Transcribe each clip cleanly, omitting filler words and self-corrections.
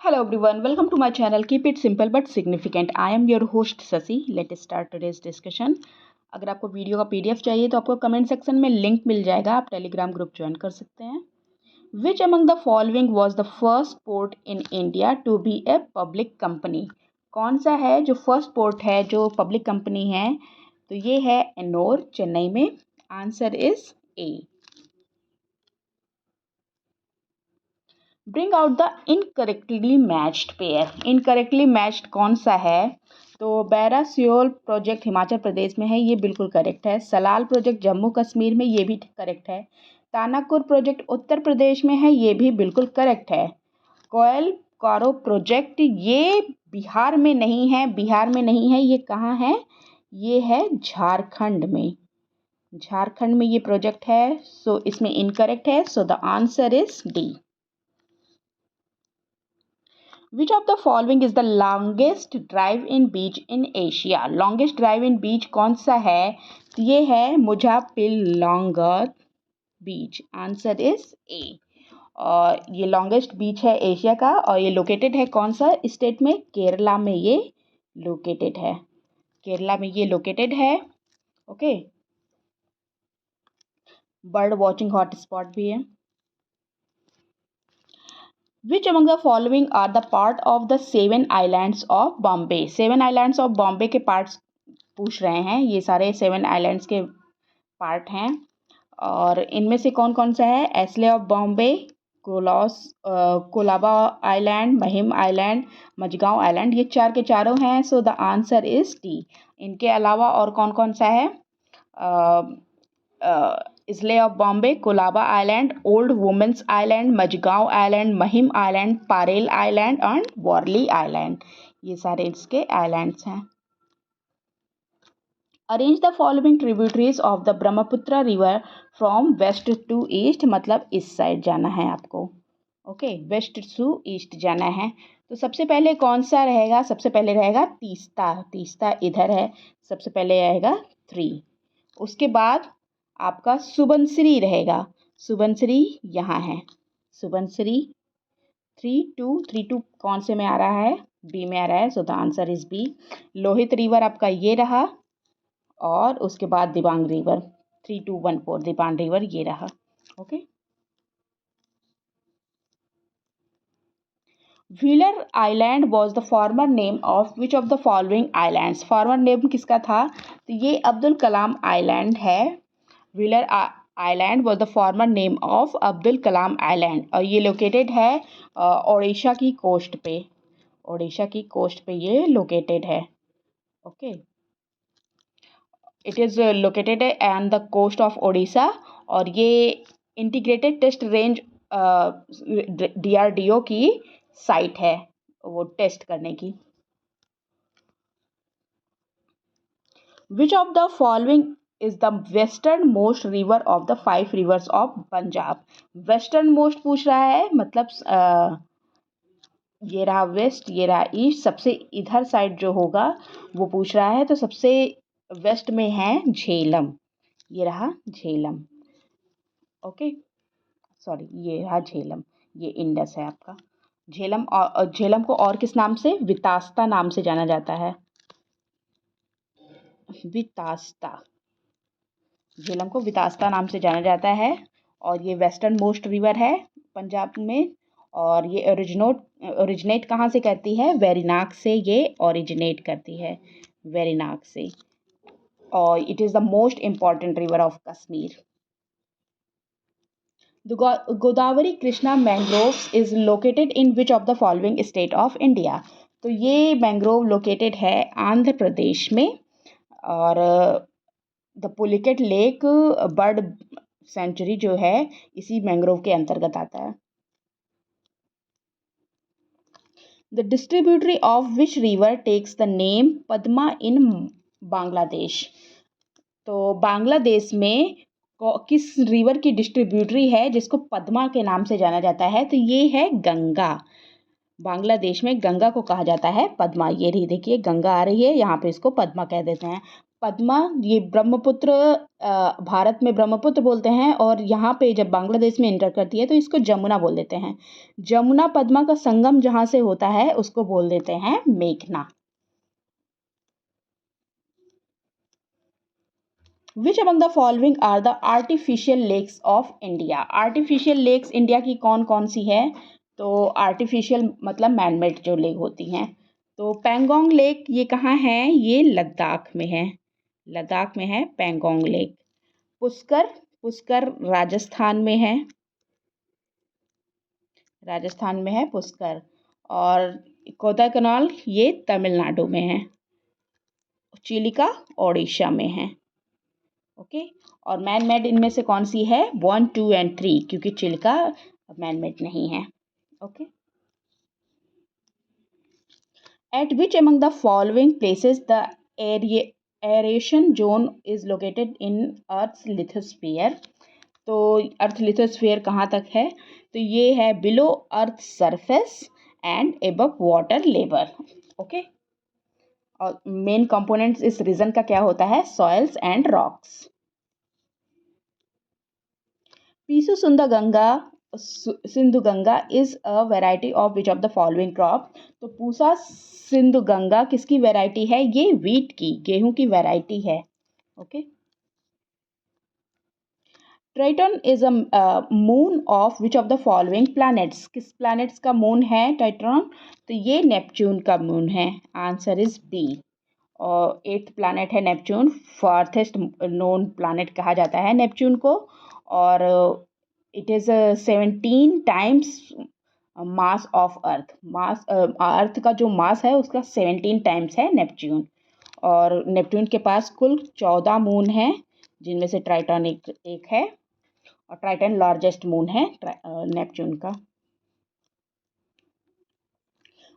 Hello everyone, welcome to my channel. Keep it simple but significant. I am your host Sasi. Let's start today's discussion. अगर आपको video का PDF चाहिए तो आपको comment section में link मिल जाएगा, आप टेलीग्राम ग्रुप ज्वाइन कर सकते हैं. Which among the following was the first port in India to be a public company? कौन सा है जो फर्स्ट पोर्ट है जो पब्लिक कंपनी है? तो ये है एन्नोर, चेन्नई में. Answer is A. Bring out the incorrectly matched pair. Incorrectly matched कौन सा है? तो बैरा सियोल प्रोजेक्ट हिमाचल प्रदेश में है, ये बिल्कुल करेक्ट है. सलाल प्रोजेक्ट जम्मू कश्मीर में, ये भी करेक्ट है. तानाकुर प्रोजेक्ट उत्तर प्रदेश में है, ये भी बिल्कुल करेक्ट है. कोयल कारो प्रोजेक्ट ये बिहार में नहीं है, ये कहाँ है? ये है झारखंड में. झारखंड में ये प्रोजेक्ट है, सो इसमें इनकरेक्ट है. So the answer is D. Which of the following is the longest drive-in beach in Asia? Longest drive-in beach कौन सा है? तो ये है मुजाफ्फरनगर बीच. आंसर इज ए. और ये लॉन्गेस्ट बीच है एशिया का, और ये लोकेटेड है कौन सा स्टेट में? केरला में ये लोकेटेड है. केरला में ये लोकेटेड है. ओके. बर्ड वॉचिंग हॉटस्पॉट भी है. Which among the following are the part of the Seven Islands of Bombay? Seven Islands of Bombay के पार्ट्स पूछ रहे हैं. ये सारे सेवन आइलैंड्स के पार्ट हैं, और इनमें से कौन कौन सा है? Isle of Bombay, Colaba island, Mahim island, Mazgaon island. ये चार के चारों हैं. So the answer is D. इनके अलावा और कौन कौन सा है? Isle of Bombay, Colaba island, old women's island, Mazgaon island, Mahim island, Parel island and Worli island. ये सारे इसके आइलैंड्स हैं. Arrange the following tributaries of the Brahmaputra river from west to east. मतलब इस साइड जाना है आपको. ओके, वेस्ट टू ईस्ट जाना है. तो सबसे पहले कौन सा रहेगा? सबसे पहले रहेगा तीस्ता. तीस्ता इधर है. सबसे पहले आएगा 3. उसके बाद आपका सुबनसिरी रहेगा. सुबनसिरी यहाँ है. सुबनसिरी 3 2 कौन से में आ रहा है? बी में आ रहा है. So the answer is B. Lohit river आपका ये रहा, और उसके बाद दिबांग रिवर 3214 दिबांग रिवर ये रहा. Okay. Wheeler island was the former name of which of the following islands. Farmer name किसका था? तो ये अब्दुल कलाम आइलैंड है. Wheeler island was the former name of Abdul Kalam island, और ये लोकेटेड है ओडिशा की कोस्ट पे. ओडिशा की कोस्ट पे ये लोकेटेड है. Okay. It is located on the coast of Odisha, और ये इंटीग्रेटेड टेस्ट रेंज DRDO की साइट है वो टेस्ट करने की. Which of the following is the western most river of the 5 rivers of Punjab. Western most पूछ रहा है, मतलब ये रहा वेस्ट, ये रहा ईस्ट. सबसे इधर साइड जो होगा वो पूछ रहा है. तो सबसे वेस्ट में है झेलम. ये रहा झेलम. ओके, सॉरी, ये रहा झेलम. ये इंडस है आपका. झेलम, और झेलम को और किस नाम से? वितास्ता नाम से जाना जाता है. वितास्ता. झेलम को वितास्ता नाम से जाना जाता है, और ये वेस्टर्न मोस्ट रिवर है पंजाब में. और ये ओरिजिनेट कहाँ से करती है? वेरीनाग से ये ओरिजिनेट करती है. वेरीनाग से. और it is the most important river of Kashmir. The Godavari Krishna mangroves is located in which of the following state of India. तो ये मैंग्रोव लोकेटेड है आंध्र प्रदेश में, और the Pulicat lake bird sanctuary जो है इसी मैंग्रोव के अंतर्गत आता है. The distributary of which river takes the name Padma in Bangladesh. तो बांग्लादेश में किस रिवर की डिस्ट्रीब्यूटरी है जिसको पद्मा के नाम से जाना जाता है? तो ये है गंगा. बांग्लादेश में गंगा को कहा जाता है पद्मा. ये रही, देखिए गंगा आ रही है, यहाँ पे इसको पद्मा कह देते हैं. पद्मा, ये ब्रह्मपुत्र भारत में ब्रह्मपुत्र बोलते हैं, और यहाँ पे जब बांग्लादेश में इंटर करती है तो इसको जमुना बोल देते हैं। जमुना पद्मा का संगम जहाँ से होता है उसको बोल देते हैं मेघना। Which among the following are the artificial lakes of India? Artificial lakes India की कौन कौन सी है? तो आर्टिफिशियल मतलब मैनमेड जो लेक होती हैं, तो पैंगोंग लेक ये कहाँ है? ये लद्दाख में है। लद्दाख में है पैंगोंग लेक। पुष्कर, पुष्कर राजस्थान में है। राजस्थान में है पुष्कर। और कोडाइकनाल ये तमिलनाडु में है। चिलिका ओडिशा में है। ओके। और मैन मेड इनमें से कौन सी है? 1, 2 एंड 3, क्योंकि चिलिका मैन मेड नहीं है। Okay. At which among the following places the aeration zone is located in earth lithosphere? तो अर्थ लिथोस्फीयर कहाँ तक है? तो ये है below earth surface and above water level. Okay. और मेन कंपोनेंट्स इस रीजन का क्या होता है? Soils and rocks. Pusa Sindhu Ganga is a variety of which of the following crop? तो पूसा सिंधु गंगा किसकी वेराइटी है? ये व्हीट की, गेहूं की वेराइटी है। Okay. Triton is a moon of which of the following planets? किस प्लैनेट्स का मून है टाइटन? तो ये नेपच्यून का मून है। Answer is B. और 8th प्लैनेट है नेपच्यून। फार्थेस्ट नोन प्लैनेट कहा जाता है नेपच्यून को। और it is 17 times mass of Earth. Mass Earth का जो मास है उसका 17 टाइम्स है नेपच्यून। और नेपच्यून के पास कुल 14 मून हैं, जिनमें से ट्राइटन एक है। और ट्राइटन लार्जेस्ट मून है नेपच्यून का।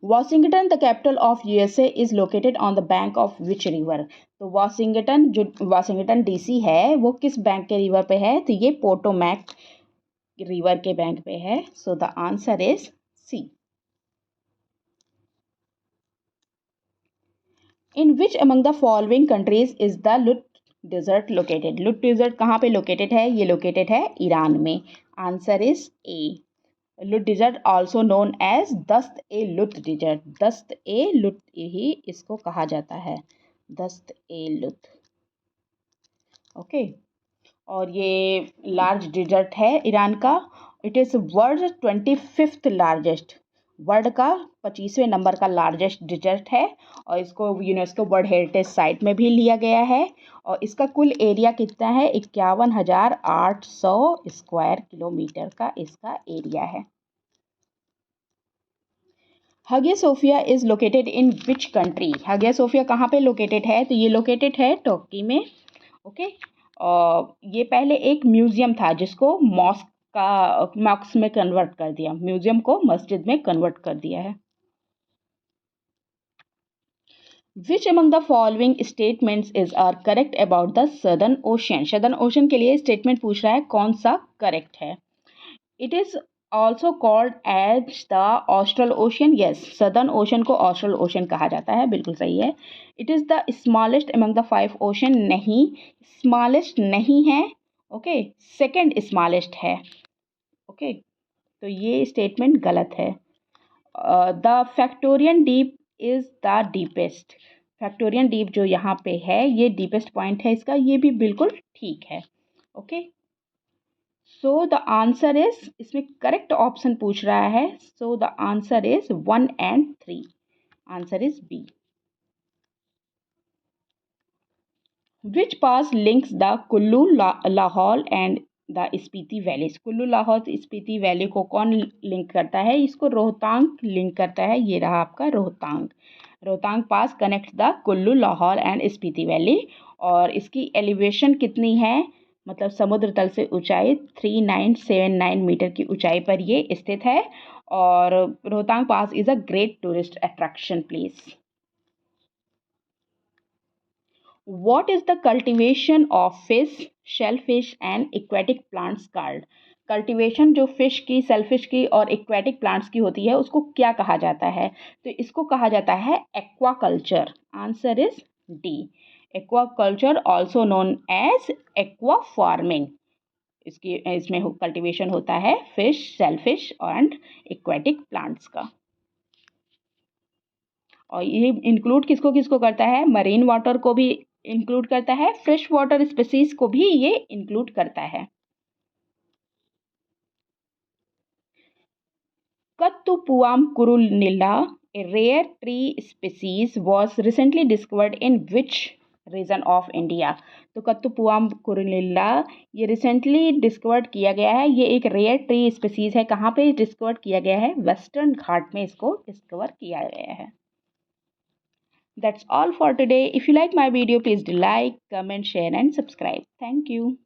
Washington the capital of USA is located on the bank of which river? तो वॉशिंगटन, जो वॉशिंगटन डीसी है, वो किस बैंक के रिवर पे है? तो ये पोटोमैक रिवर के बैंक पे है। So the answer is C. In which among the following countries is the Lut desert located? Lut desert कहाँ पे लोकेटेड है? ये लोकेटेड है ईरान में। Answer is A. Lut desert also known as दस्त ए लुत डिजर्ट। दस्त ए Lot ही इसको कहा जाता है, दस्त ए लुत। ओके। और ये लार्ज डिजर्ट है ईरान का। It is world 25th largest, world का 25वें नंबर का लार्जेस्ट डिजर्ट है। और इसको यूनेस्को वर्ल्ड हेरिटेज साइट में भी लिया गया है। और इसका कुल एरिया कितना है? 51,800 स्क्वायर किलोमीटर का इसका एरिया है। Hagia Sophia is located in which country? Hagia Sophia कहाँ पे लोकेटेड है? तो ये लोकेटेड है टर्की में। ओके। ये पहले एक म्यूजियम था जिसको मॉस्क में कन्वर्ट कर दिया, म्यूजियम को मस्जिद में कन्वर्ट कर दिया है। Which among the following statements is are correct about the southern ocean? Southern ocean के लिए स्टेटमेंट पूछ रहा है, कौन सा करेक्ट है? It is also called as the Austral Ocean. Yes, Southern Ocean को ऑस्ट्रल ओशन कहा जाता है, बिल्कुल सही है। It is the smallest among the 5 ocean. नहीं, स्मॉलेस्ट नहीं है। ओके, सेकेंड स्मॉलेस्ट है। ओके, तो ये स्टेटमेंट गलत है। The Factorian Deep is the deepest. Factorian Deep जो यहाँ पे है ये डीपेस्ट पॉइंट है इसका, ये भी बिल्कुल ठीक है। Okay. So the answer is, इसमें करेक्ट ऑप्शन पूछ रहा है, so the answer is 1 and 3। Answer is B. Which pass links the Kullu Lahaul and the Spiti valleys? Kullu Lahaul Spiti valley को कौन लिंक करता है? इसको रोहतांग लिंक करता है। ये रहा आपका Rohtang. Rohtang pass connect the Kullu Lahaul and Spiti valley. और इसकी एलिवेशन कितनी है? मतलब समुद्र तल से ऊंचाई 3979 मीटर की ऊंचाई पर ये स्थित है। और Rohtang pass is a great tourist attraction place. What is the cultivation of fish, shellfish and aquatic plants called? Cultivation जो फिश की, सेलफिश की और एक्वेटिक प्लांट्स की होती है उसको क्या कहा जाता है? तो इसको कहा जाता है aquaculture. Answer is D. Aquaculture also known as aqua farming, इसमें कल्टीवेशन होता है fish, shellfish and aquatic plants का। और ये इंक्लूड किसको किसको करता है, मरीन वाटर को भी इंक्लूड करता है, फ्रेश वाटर स्पीसीज को भी ये इंक्लूड करता है। Kattupuam Kurunilla, a rare tree species, was recently discovered in which region of India. तो कत्तुपुआम कुरुनिल्ला ये रिसेंटली डिस्कवर्ड किया गया है, ये एक रेयर ट्री स्पीसीज है। कहाँ पे डिस्कवर किया गया है, वेस्टर्न घाट में इसको डिस्कवर किया गया है। That's all for today. If you like my video, please do like, comment, share and subscribe. Thank you.